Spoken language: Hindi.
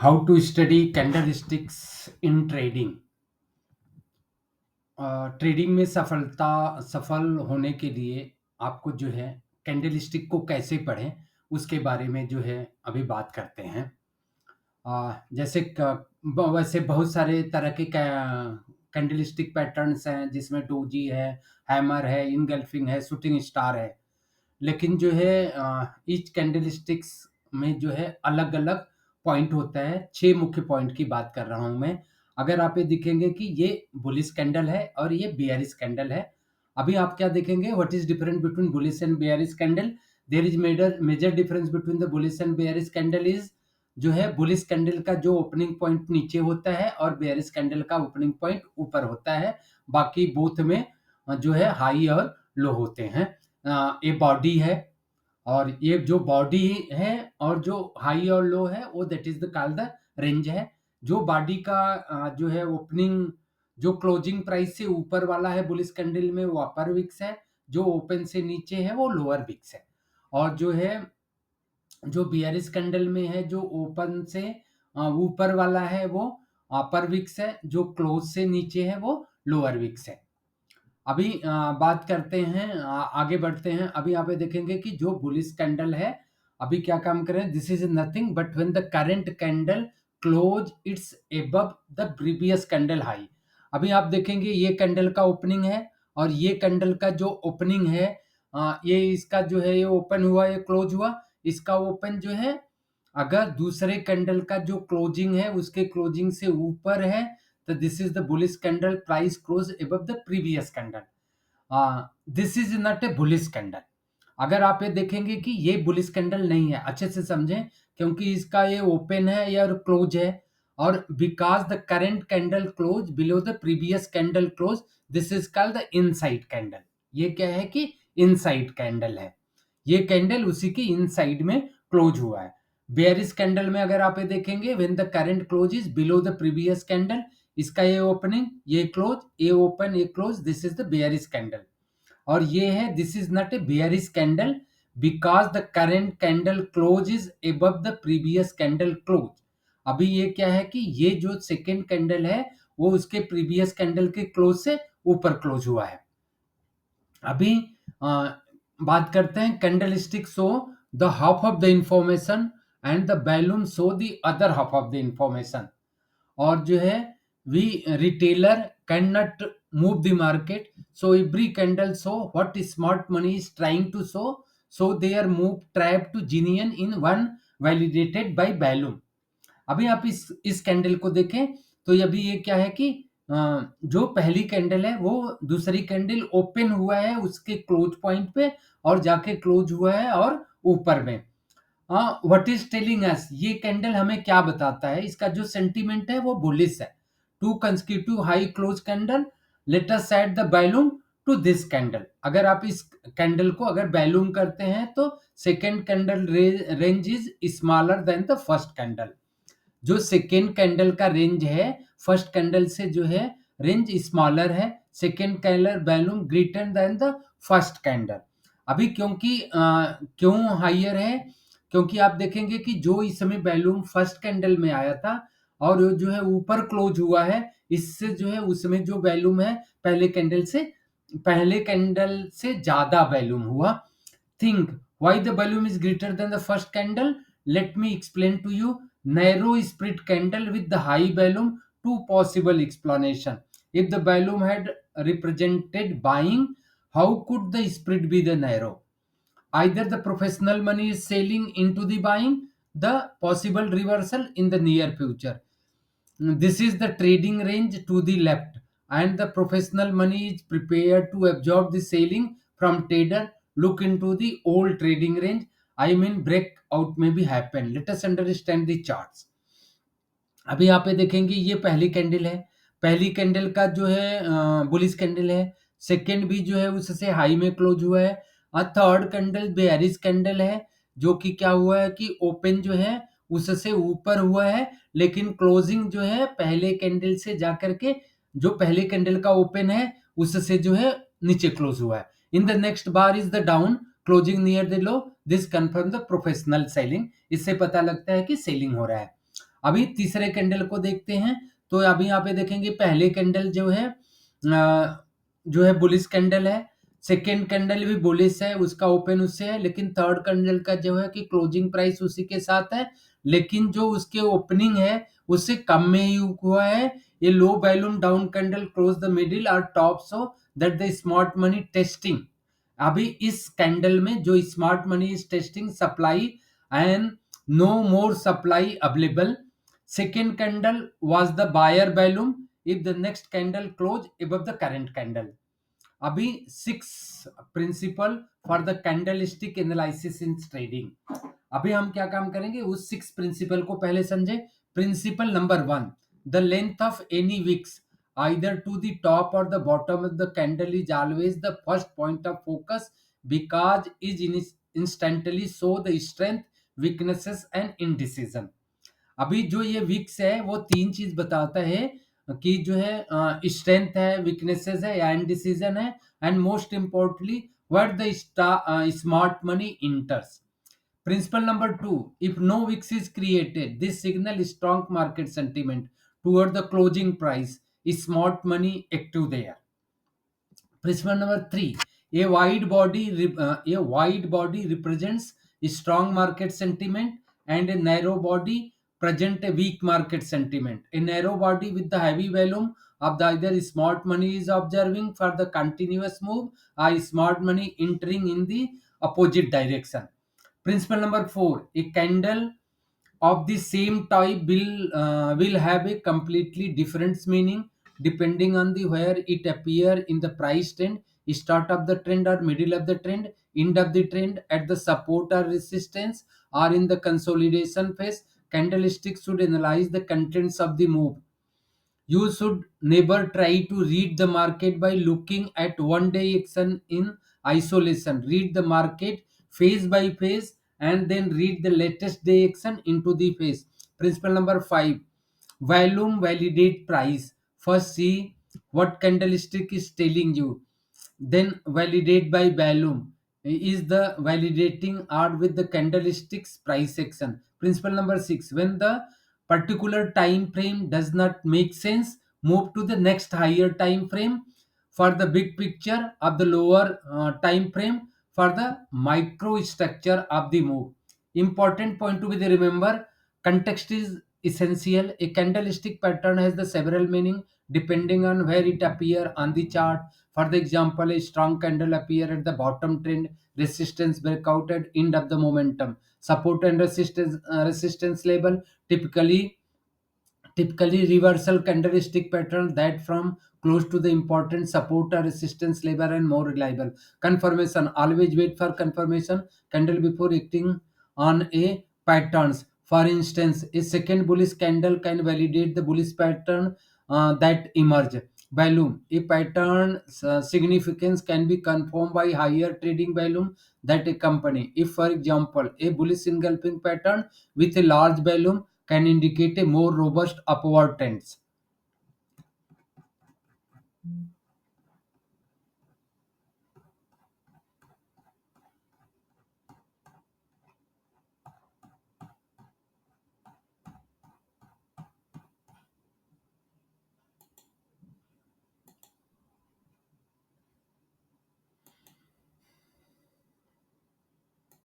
How to study candlesticks in trading. Trading में सफल होने के लिए आपको जो है कैंडलस्टिक को कैसे पढ़ें उसके बारे में जो है अभी बात करते हैं। जैसे वैसे बहुत सारे तरह के कैंडलस्टिक पैटर्न्स हैं जिसमें डोजी है, हैमर है, इनगल्फिंग है, शूटिंग स्टार है। लेकिन जो है ईच कैंडलस्टिक्स में जो है अलग अलग पॉइंट होता है। 6 मुख्य पॉइंट की बात कर रहा हूं मैं। अगर आप ये दिखेंगे कि ये बुलिश कैंडल है और ये बेयरिश कैंडल है। अभी आप क्या देखेंगे, what is different between bullish and bearish candle. There is major difference between the bullish and bearish candle is, जो है बुलिश कैंडल का जो ओपनिंग पॉइंट नीचे होता है और बेयरिश कैंडल का ओपनिंग पॉइंट ऊपर होता है। बाकी बोथ में जो है हाई और लो होते हैं। ये बॉडी है और ये जो बॉडी है और जो हाई और लो है वो that is the called the range है। जो बॉडी का जो है ओपनिंग, जो क्लोजिंग प्राइस से ऊपर वाला है बुलिश कैंडल में वो अपर विक्स है, जो ओपन से नीचे है वो लोअर विक्स है। और जो है जो बियरिश कैंडल में है, जो ओपन से ऊपर वाला है वो अपर विक्स है, जो क्लोज से नीचे है वो लोअर विक्स है। अभी बात करते हैं, आगे बढ़ते हैं। अभी यहाँ पे देखेंगे कि जो बुलिश कैंडल है अभी क्या काम कर रहे हैं। This is nothing but when the current candle close it's above the previous candle high. अभी आप देखेंगे ये कैंडल का ओपनिंग है और ये कैंडल का जो ओपनिंग है, ये इसका जो है ये ओपन हुआ, ये क्लोज हुआ। इसका ओपन जो है अगर दूसरे कैंडल का जो क्लोजिंग है उसके क्लोजिंग से ऊपर है तो this is the bullish candle, price close above the previous candle. This is not a bullish candle. अगर आप ये देखेंगे कि ये बुलिश कैंडल नहीं है, अच्छे से समझें, क्योंकि इसका ये ओपन है या क्लोज है। और because the current candle close below the previous candle close, this is called the inside candle. ये क्या है कि इनसाइड कैंडल है। ये कैंडल उसी की इनसाइड में क्लोज हुआ है। बेयरिश कैंडल में अगर आप ये देखेंगे, when the current close is below the previous candle, इसका ये ओपनिंग, ये क्लोज, ये ओपन, ये close, this is the bearish candle. और ये है this is not a bearish candle because the current candle close is above the previous candle close. अभी ये क्या है कि ये जो सेकेंड कैंडल है वो उसके प्रीवियस कैंडल के क्लोज से ऊपर क्लोज हुआ है। अभी बात करते हैं candlestick show the half of the information and the volume show the other half of the information. और जो है we retailer can not move the market, so every candle show what smart money is trying to show, so they are move trap to genuine in one validated by volume. अभी आप इस कैंडल को देखें तो अभी ये क्या है कि जो पहली कैंडल है वो दूसरी कैंडल ओपन हुआ है उसके क्लोज पॉइंट पे और जाके क्लोज हुआ है और ऊपर में। व्हाट इज टेलिंग अस, ये कैंडल हमें क्या बताता है, इसका जो सेंटीमेंट है वो बुलिश है। Two consecutive high close candle, let us set the volume to this candle. अगर आप इस कैंडल को अगर बैलून करते हैं तो second candle range is smaller than the first candle. जो सेकेंड कैंडल का रेंज है फर्स्ट कैंडल से जो है रेंज स्मॉलर है, second candle balloon greater than the first candle. अभी क्योंकि क्यों हाइयर है, क्योंकि आप देखेंगे कि जो इस समय बैलून फर्स्ट कैंडल में आया था और वो जो है ऊपर क्लोज हुआ है, इससे जो है उसमें जो वैल्यूम है पहले कैंडल से ज्यादा वैल्यूम हुआ। Think why the volume is greater than the first candle, let me explain to you. narrow split candle with the high volume, two possible explanation. If the volume had represented buying, how could the spread be the narrow? Either the professional money is selling into the buying, the possible reversal in the near future. This is the trading range to the left, and the professional money is prepared to absorb the selling from trader. Look into the old trading range. I mean, breakout may be happen. Let us understand the charts. अभी यहाँ पे देखेंगे ये पहली कैंडल है, पहली कैंडल का जो है बुलिश कैंडल है। सेकंड भी जो है उससे हाई में क्लोज हुआ है। और थर्ड कैंडल बेयरिश कैंडल है, जो कि क्या हुआ है कि ओपन जो है उससे ऊपर हुआ है, लेकिन क्लोजिंग जो है पहले कैंडल से जाकर के जो पहले कैंडल का ओपन है उससे जो है नीचे क्लोज हुआ है। In the next bar is the down closing near the low, this confirm the professional selling. इससे पता लगता है कि सेलिंग हो रहा है। अभी तीसरे कैंडल को देखते हैं, तो अभी यहाँ पे देखेंगे पहले कैंडल जो है बुलिश कैंडल है, सेकेंड कैंडल भी बुलिश है, उसका ओपन उससे है, लेकिन थर्ड कैंडल का जो है कि क्लोजिंग प्राइस उसी के साथ है, लेकिन जो उसके ओपनिंग है उससे कम में ही हुआ है। ये low volume down candle close the middle और top, so that the smart money testing. अभी इस कैंडल में जो smart money is testing supply and no more supply available. Second candle was the buyer volume if the next candle close above the current candle. अभी 6 principle for the candlestick analysis in trading. अभी हम क्या काम करेंगे, उस 6 प्रिंसिपल को पहले समझे। Principle number 1, the length of any wicks either to the top or the bottom of the candle is always the first point of focus because it instantly show the strength, weaknesses and indecision। अभी जो ये विक्स है वो तीन चीज बताता है कि जो है स्ट्रेंथ है, वीकनेसेस है या इनडिसीजन है, and most importantly what the smart money इंटर्स। Principle number 2, if no VIX is created, this signal strong market sentiment toward the closing price is smart money active there। Principle number 3, a wide body represents a strong market sentiment and a narrow body present a weak market sentiment। A narrow body with the heavy volume of the either smart money is observing for the continuous move or smart money entering in the opposite direction। Principle number 4, a candle of the same type will have a completely different meaning depending on the where it appear in the price trend, start of the trend or middle of the trend, end of the trend, at the support or resistance, or in the consolidation phase। Candlesticks should analyze the contents of the move। You should never try to read the market by looking at one day action in isolation। Read the market phase by phase and then read the latest day action into the phase। Principle number 5, volume validate price। First see what candlestick is telling you, then validate by volume is the validating or with the candlesticks price action। Principle number 6, when the particular time frame does not make sense, move to the next higher time frame for the big picture of the lower time frame for the micro structure of the move। Important point to be the remember, context is essential। A candlestick pattern has the several meaning depending on where it appear on the chart। For the example, a strong candle appear at the bottom trend, resistance breakout at end of the momentum, support and resistance level, typically reversal candlestick pattern that from close to the important support or resistance level and more reliable। Confirmation, always wait for confirmation candle before acting on a patterns। For instance, a second bullish candle can validate the bullish pattern that emerge। Volume, a pattern significance can be confirmed by higher trading volume that a company, if for example a bullish engulfing pattern with a large volume can indicate a more robust upward trends।